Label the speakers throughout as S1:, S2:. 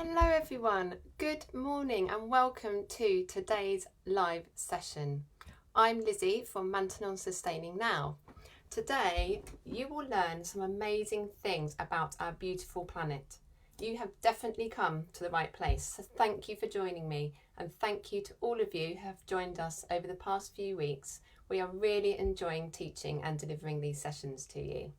S1: Hello everyone, good morning and welcome to today's live session. I'm Lizzie from Maintenance Sustaining Now. Today you will learn some amazing things about our beautiful planet. You have definitely come to the right place, so thank you for joining me and thank you to all of you who have joined us over the past few weeks. We are really enjoying teaching and delivering these sessions to you.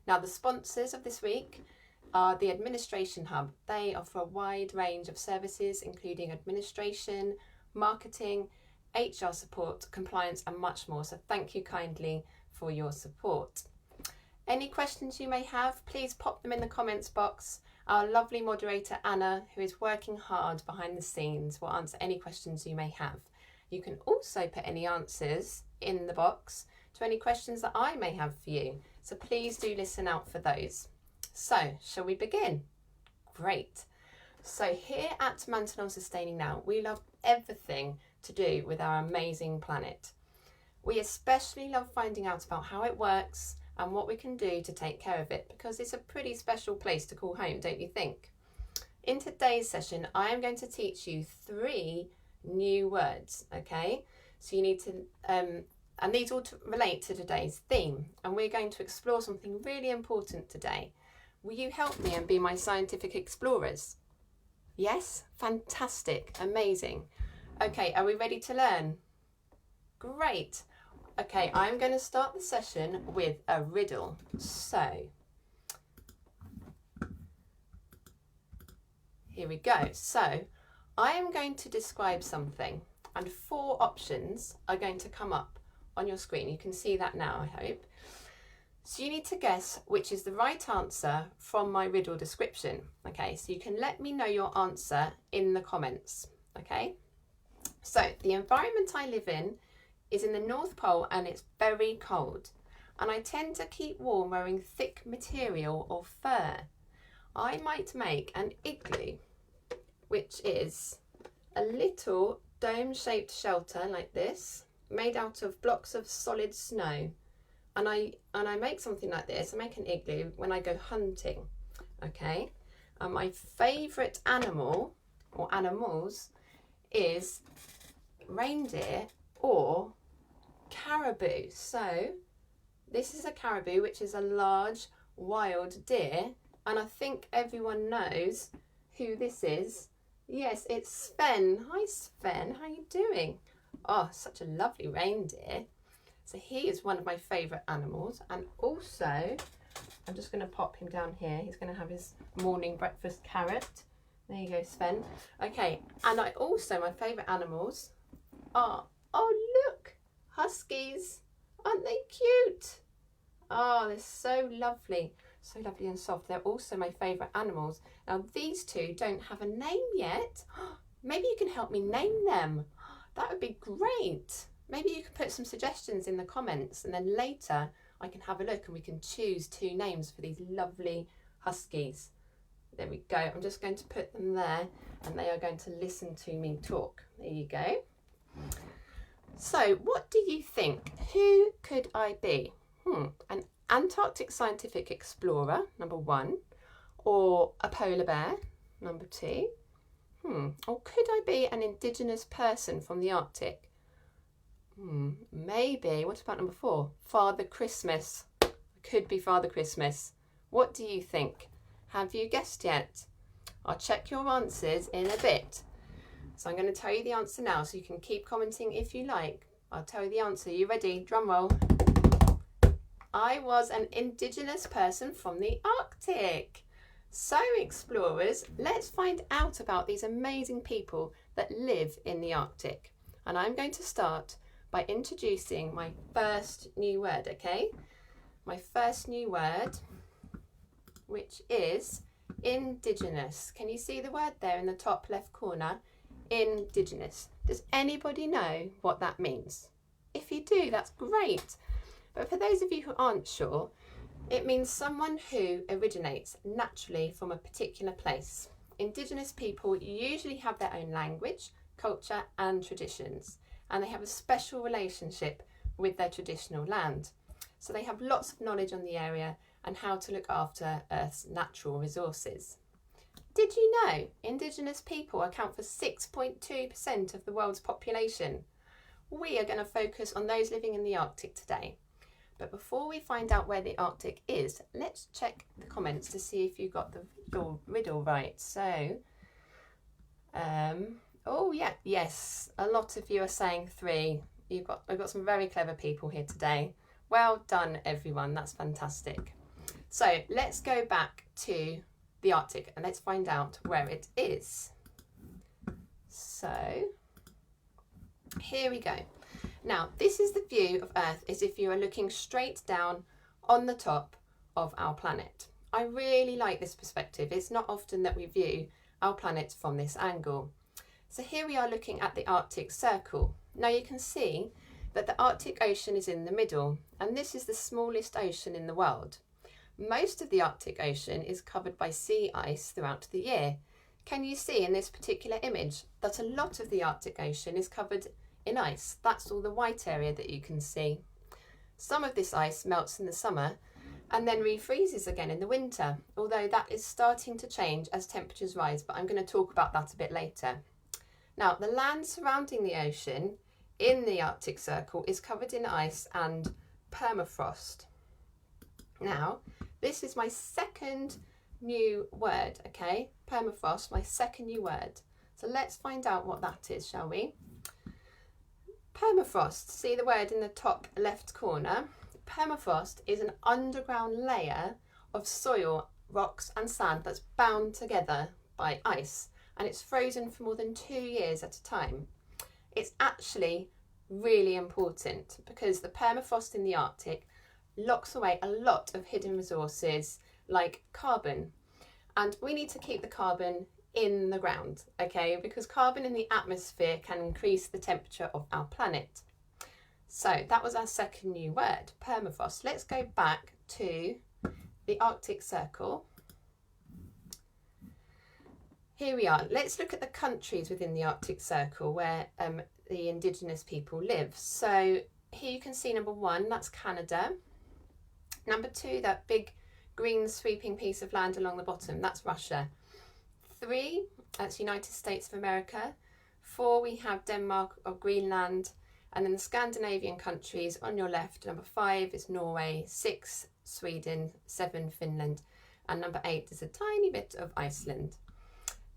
S1: Now the sponsors of this week are the Administration Hub. They offer a wide range of services including administration, marketing, HR support, compliance and much more. So thank you kindly for your support. Any questions you may have, please pop them in the comments box. Our lovely moderator Anna, who is working hard behind the scenes, will answer any questions you may have. You can also put any answers in the box to any questions that I may have for you. So please do listen out for those. So, shall we begin? Great. So here at Maintenance Sustaining Now, we love everything to do with our amazing planet. We especially love finding out about how it works and what we can do to take care of it, because it's a pretty special place to call home, don't you think? In today's session, I am going to teach you 3 new words, okay? So you need to, and these all relate to today's theme, and we're going to explore something really important today. Will you help me and be my scientific explorers? Yes? Fantastic. Amazing. Okay, are we ready to learn? Great. Okay, I'm going to start the session with a riddle. So, here we go. So, I am going to describe something and 4 options are going to come up on your screen. You can see that now, I hope. So you need to guess which is the right answer from my riddle description. Okay, so you can let me know your answer in the comments. Okay, so the environment I live in is in the North Pole and it's very cold. And I tend to keep warm wearing thick material or fur. I might make an igloo, which is a little dome-shaped shelter like this, made out of blocks of solid snow. And I make something like this, I make an igloo when I go hunting, okay? And my favourite animal, or animals, is reindeer or caribou. So this is a caribou, which is a large wild deer, and I think everyone knows who this is. Yes, it's Sven. Hi Sven, how are you doing? Oh, such a lovely reindeer. So he is one of my favourite animals, and also I'm just going to pop him down here. He's going to have his morning breakfast carrot. There you go, Sven. Okay, and my favourite animals are, oh look, huskies. Aren't they cute? Oh, they're so lovely and soft. They're also my favourite animals. Now these 2 don't have a name yet. Maybe you can help me name them. That would be great. Maybe you can put some suggestions in the comments and then later I can have a look and we can choose 2 names for these lovely huskies. There we go. I'm just going to put them there and they are going to listen to me talk. There you go. So what do you think? Who could I be? An Antarctic scientific explorer, number 1, or a polar bear, number 2. Or could I be an indigenous person from the Arctic? Maybe. What about number 4? Father Christmas. Could be Father Christmas. What do you think? Have you guessed yet? I'll check your answers in a bit. So I'm going to tell you the answer now so you can keep commenting if you like. I'll tell you the answer. You ready? Drum roll. I was an indigenous person from the Arctic. So explorers, let's find out about these amazing people that live in the Arctic. And I'm going to start by introducing my first new word, okay? My first new word, which is indigenous. Can you see the word there in the top left corner? Indigenous. Does anybody know what that means? If you do, that's great. But for those of you who aren't sure, it means someone who originates naturally from a particular place. Indigenous people usually have their own language, culture and traditions, and they have a special relationship with their traditional land. So they have lots of knowledge on the area and how to look after Earth's natural resources. Did you know Indigenous people account for 6.2% of the world's population? We are going to focus on those living in the Arctic today. But before we find out where the Arctic is, let's check the comments to see if you got the riddle right. So, oh yeah, yes, a lot of you are saying 3. I've got some very clever people here today. Well done, everyone. That's fantastic. So let's go back to the Arctic and let's find out where it is. So here we go. Now, this is the view of Earth as if you are looking straight down on the top of our planet. I really like this perspective. It's not often that we view our planet from this angle. So here we are looking at the Arctic Circle. Now you can see that the Arctic Ocean is in the middle, and this is the smallest ocean in the world. Most of the Arctic Ocean is covered by sea ice throughout the year. Can you see in this particular image that a lot of the Arctic Ocean is covered in ice? That's all the white area that you can see. Some of this ice melts in the summer and then refreezes again in the winter, although that is starting to change as temperatures rise, but I'm going to talk about that a bit later. Now, the land surrounding the ocean in the Arctic Circle is covered in ice and permafrost. Now, this is my second new word, okay? Permafrost, my second new word. So let's find out what that is, shall we? Permafrost, see the word in the top left corner? Permafrost is an underground layer of soil, rocks and sand that's bound together by ice, and it's frozen for more than 2 years at a time. It's actually really important because the permafrost in the Arctic locks away a lot of hidden resources like carbon, and we need to keep the carbon in the ground, okay, because carbon in the atmosphere can increase the temperature of our planet. So that was our second new word, permafrost. Let's go back to the Arctic Circle. Here we are. Let's look at the countries within the Arctic Circle where the Indigenous people live. So here you can see number 1, that's Canada. Number 2, that big green sweeping piece of land along the bottom, that's Russia. 3, that's United States of America. 4, we have Denmark or Greenland. And then the Scandinavian countries on your left. Number 5 is Norway, 6, Sweden, 7, Finland, and number 8 is a tiny bit of Iceland.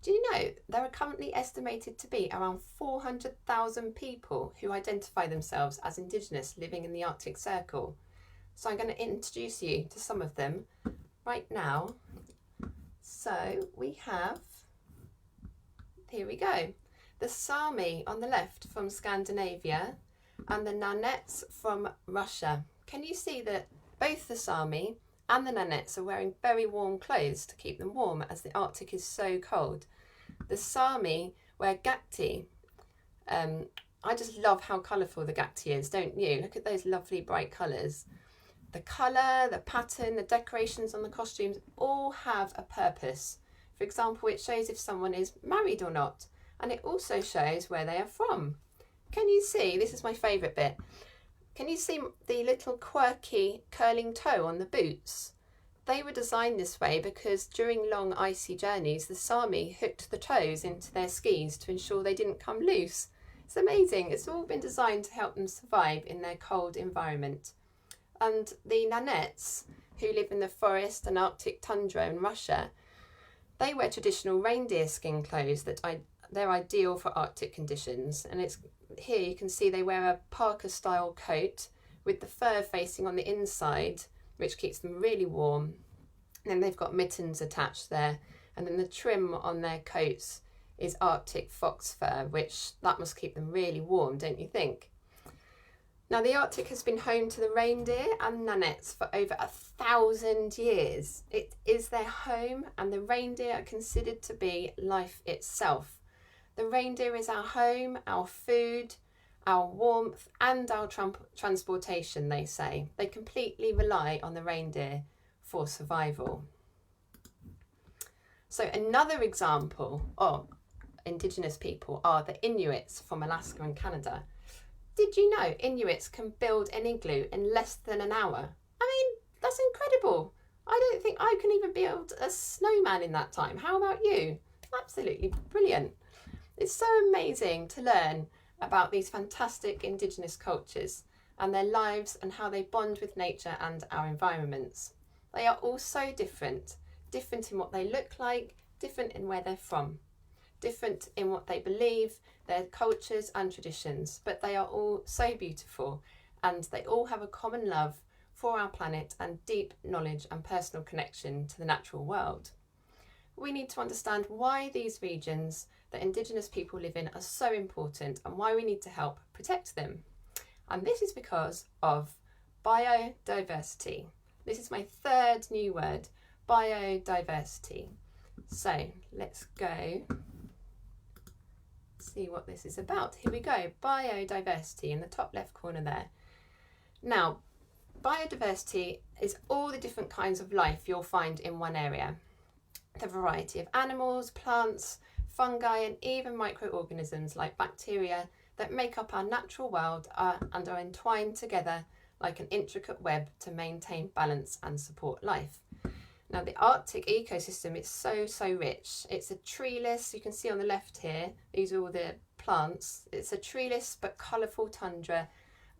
S1: Do you know there are currently estimated to be around 400,000 people who identify themselves as Indigenous living in the Arctic Circle? So I'm going to introduce you to some of them right now. So we have, here we go, the Sami on the left from Scandinavia and the Nanets from Russia. Can you see that both the Sami and the Nanets are wearing very warm clothes to keep them warm as the Arctic is so cold? The Sami wear gakti. I just love how colourful the gakti is, don't you? Look at those lovely bright colours. The colour, the pattern, the decorations on the costumes all have a purpose. For example, it shows if someone is married or not, and it also shows where they are from. Can you see, this is my favourite bit, can you see the little quirky curling toe on the boots? They were designed this way because during long icy journeys, the Sami hooked the toes into their skis to ensure they didn't come loose. It's amazing, it's all been designed to help them survive in their cold environment. And the Nanets, who live in the forest and Arctic tundra in Russia, they wear traditional reindeer skin clothes that they're ideal for Arctic conditions. And it's here you can see they wear a parka style coat with the fur facing on the inside, which keeps them really warm. And then they've got mittens attached there, and then the trim on their coats is Arctic fox fur, which that must keep them really warm, don't you think? Now, the Arctic has been home to the reindeer and Nanets for over 1,000 years. It is their home, and the reindeer are considered to be life itself. The reindeer is our home, our food, our warmth, and our transportation, they say. They completely rely on the reindeer for survival. So another example of Indigenous people are the Inuits from Alaska and Canada. Did you know Inuits can build an igloo in less than an hour? I mean, that's incredible. I don't think I can even build a snowman in that time. How about you? Absolutely brilliant. It's so amazing to learn about these fantastic Indigenous cultures and their lives and how they bond with nature and our environments. They are all so different, different in what they look like, different in where they're from, different in what they believe, their cultures and traditions, but they are all so beautiful and they all have a common love for our planet and deep knowledge and personal connection to the natural world. We need to understand why these regions that Indigenous people live in are so important and why we need to help protect them. And this is because of biodiversity. This is my third new word, biodiversity. So let's go see what this is about. Here we go, biodiversity in the top left corner there. Now, biodiversity is all the different kinds of life you'll find in one area. The variety of animals, plants, fungi and even microorganisms like bacteria that make up our natural world and are entwined together like an intricate web to maintain balance and support life. Now the Arctic ecosystem is so rich. It's a treeless, you can see on the left here, these are all the plants. It's a treeless but colourful tundra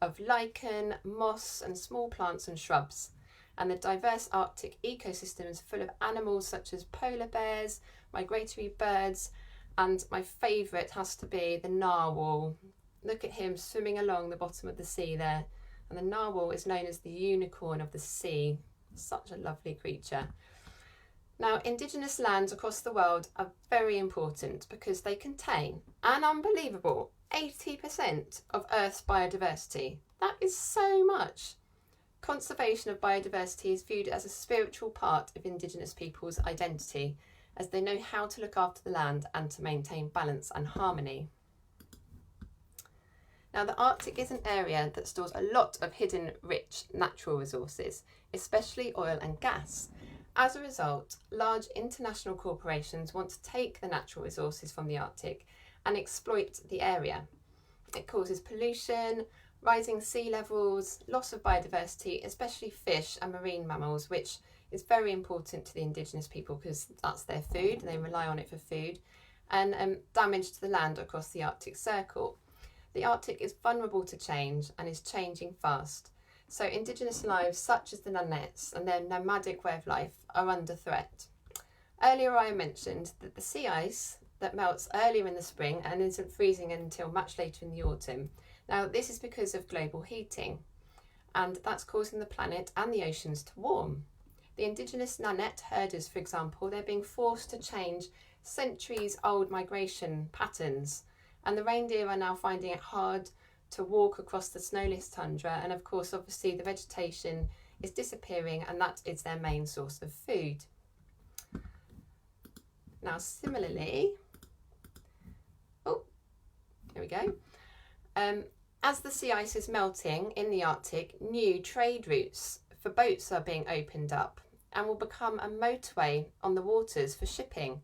S1: of lichen, moss and small plants and shrubs. And the diverse Arctic ecosystem is full of animals such as polar bears, migratory birds, and my favourite has to be the narwhal. Look at him swimming along the bottom of the sea there. And the narwhal is known as the unicorn of the sea. Such a lovely creature. Now, Indigenous lands across the world are very important because they contain an unbelievable 80% of Earth's biodiversity. That is so much. Conservation of biodiversity is viewed as a spiritual part of Indigenous people's identity, as they know how to look after the land and to maintain balance and harmony. Now, the Arctic is an area that stores a lot of hidden, rich natural resources, especially oil and gas. As a result, large international corporations want to take the natural resources from the Arctic and exploit the area. It causes pollution, rising sea levels, loss of biodiversity, especially fish and marine mammals, which is very important to the Indigenous people because that's their food, they rely on it for food, and damage to the land across the Arctic Circle. The Arctic is vulnerable to change and is changing fast. So Indigenous lives such as the Nunettes and their nomadic way of life are under threat. Earlier I mentioned that the sea ice that melts earlier in the spring and isn't freezing until much later in the autumn. Now this is because of global heating and that's causing the planet and the oceans to warm. The Indigenous Nunette herders, for example, they're being forced to change centuries-old migration patterns, and the reindeer are now finding it hard to walk across the snowless tundra, and of course obviously the vegetation is disappearing and that is their main source of food. Now similarly, here we go. As the sea ice is melting in the Arctic, new trade routes for boats are being opened up and will become a motorway on the waters for shipping.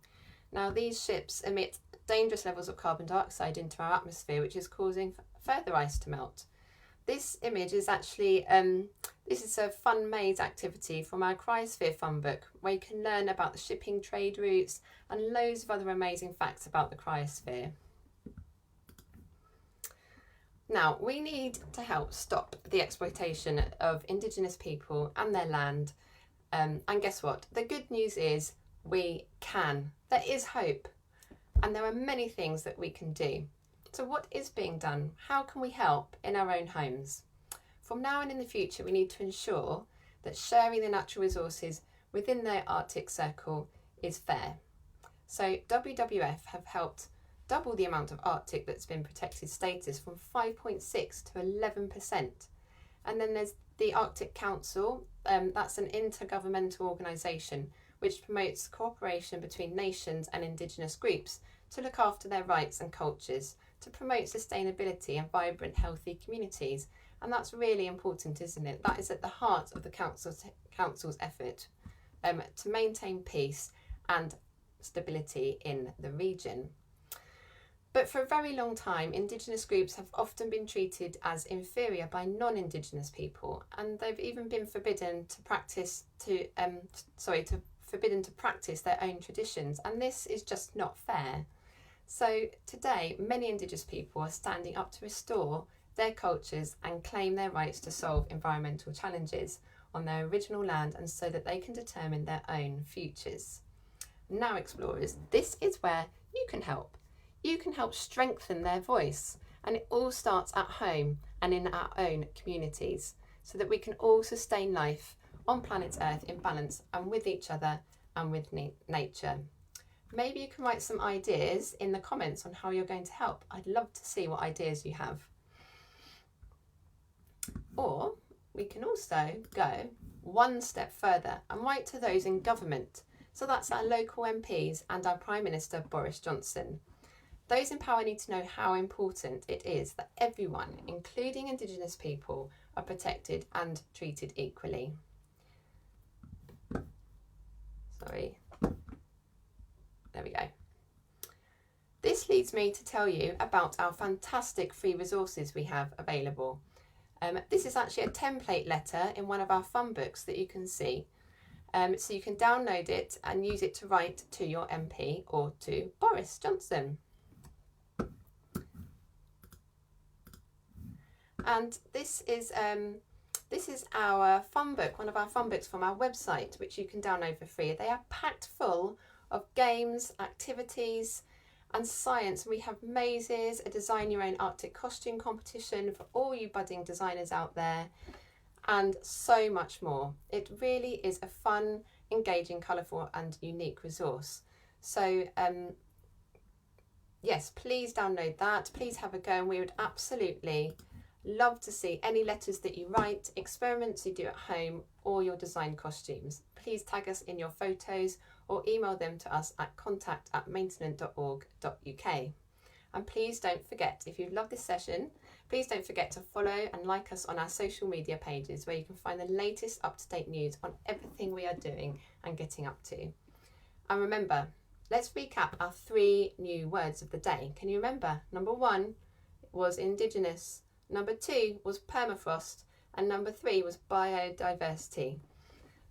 S1: Now these ships emit dangerous levels of carbon dioxide into our atmosphere, which is causing further ice to melt. This image is actually, this is a fun maze activity from our Cryosphere fun book, where you can learn about the shipping trade routes and loads of other amazing facts about the Cryosphere. Now, we need to help stop the exploitation of Indigenous people and their land. And guess what? The good news is we can. There is hope. And there are many things that we can do. So what is being done? How can we help in our own homes? From now and in the future, we need to ensure that sharing the natural resources within the Arctic Circle is fair. So WWF have helped double the amount of Arctic that's been protected status from 5.6 to 11%. And then there's the Arctic Council, that's an intergovernmental organisation which promotes cooperation between nations and Indigenous groups to look after their rights and cultures, to promote sustainability and vibrant, healthy communities. And that's really important, isn't it? That is at the heart of the Council's effort to maintain peace and stability in the region. But for a very long time, Indigenous groups have often been treated as inferior by non-Indigenous people, and they've even been forbidden to practice their own traditions, and this is just not fair. So today, many Indigenous people are standing up to restore their cultures and claim their rights to solve environmental challenges on their original land, and so that they can determine their own futures. Now, explorers, this is where you can help. You can help strengthen their voice, and it all starts at home and in our own communities, so that we can all sustain life on planet Earth in balance and with each other and with nature. Maybe you can write some ideas in the comments on how you're going to help. I'd love to see what ideas you have. Or we can also go one step further and write to those in government. So that's our local MPs and our Prime Minister Boris Johnson. Those in power need to know how important it is that everyone, including Indigenous people, are protected and treated equally. Sorry. There we go. This leads me to tell you about our fantastic free resources we have available. This is actually a template letter in one of our fun books that you can see. So you can download it and use it to write to your MP or to Boris Johnson. And this is our fun book, one of our fun books from our website, which you can download for free. They are packed full of games, activities and science. We have mazes, a design your own Arctic costume competition for all you budding designers out there, and so much more. It really is a fun, engaging, colourful and unique resource. So yes, please download that. Please have a go, and we would absolutely love to see any letters that you write, experiments you do at home, or your design costumes. Please tag us in your photos or email them to us at contact@maintenance.org.uk. And please don't forget, if you love this session, please don't forget to follow and like us on our social media pages, where you can find the latest up-to-date news on everything we are doing and getting up to. And remember, let's recap our 3 new words of the day. Can you remember? Number 1 was Indigenous. Number 2 was permafrost, and number 3 was biodiversity.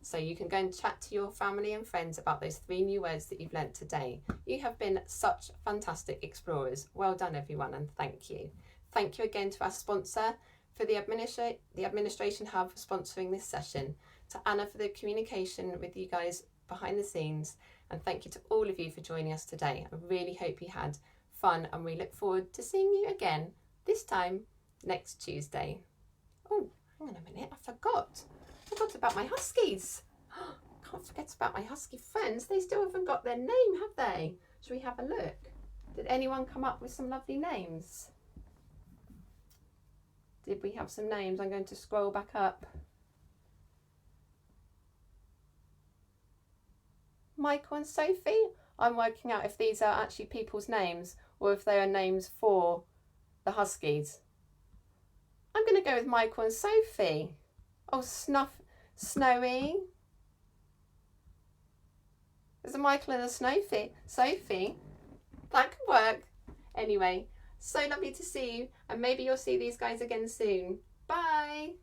S1: So you can go and chat to your family and friends about those 3 new words that you've learnt today. You have been such fantastic explorers. Well done, everyone, and thank you. Thank you again to our sponsor for the Administration Hub for sponsoring this session, to Anna for the communication with you guys behind the scenes, and thank you to all of you for joining us today. I really hope you had fun, and we look forward to seeing you again, this time next Tuesday. Oh, hang on a minute, I forgot about my huskies. Can't forget about my husky friends. They still haven't got their name, have they? Shall we have a look? Did anyone come up with some lovely names? Did we have some names? I'm going to scroll back up. Michael and Sophie? I'm working out if these are actually people's names or if they are names for the huskies. I'm going to go with Michael and Sophie. Oh, Snowy. There's a Michael and a Sophie. That could work. Anyway, so lovely to see you, and maybe you'll see these guys again soon. Bye.